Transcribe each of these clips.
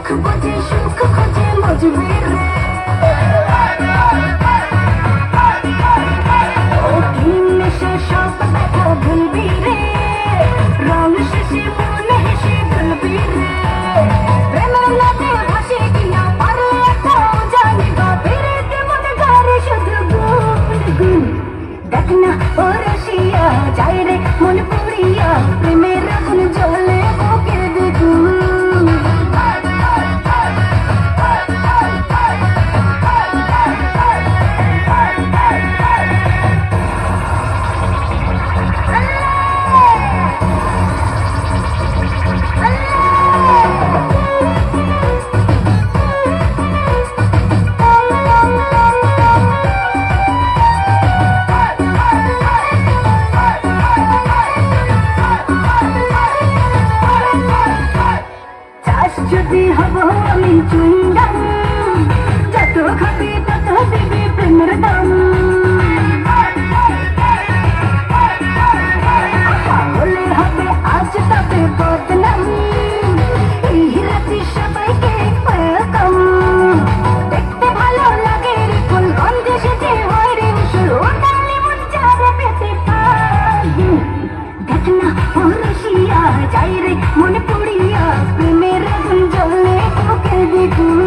दुख बुझे सुख खोजे मजबूर रे ओ दिन से सब देखा भूलबी रे रंग से मन हेसे भूलबी रे प्रेम लागे भासे किया पर तो जाने गा फिर के मन गारे शुद्ध गुण गुण देखना ओ रसिया जाए रे मन पुरिया प्रेमेर गुण जले ओके देखूं যদি হব আমি চুইংগাম যত খাবি তত দিবি প্রেমের দাম বলে হবে আজ তবে বদনাম এই রাতে সবাইকে ওয়েলকাম দেখতে ভালো লাগে রে ফুল গন্ধে সেজে হয় রে শুরু ওটালে মন যাবে পেতে পাই দেখনা ও রসিয়া যাই রে মনে পড়িয়া প্রেমের জলে ওকে দেখুন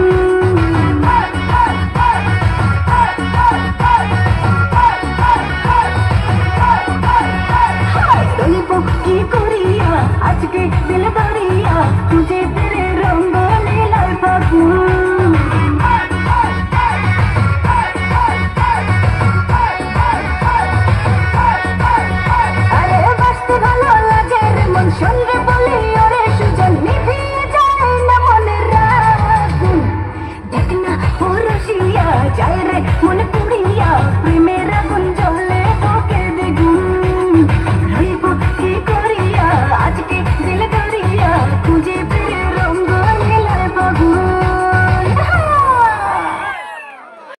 কি করিয়া আজকে দিল দরিয়া তুঝে তেরে রঙ্গ লীলায় ফাগুন আরে বাঁচতে ভালো লাগে রে মন সঙ্গে বলি ওরে সুজন নিভিয়ে যায় না মনের আগুন দেখনা ও রসিয়া যায় রে মনে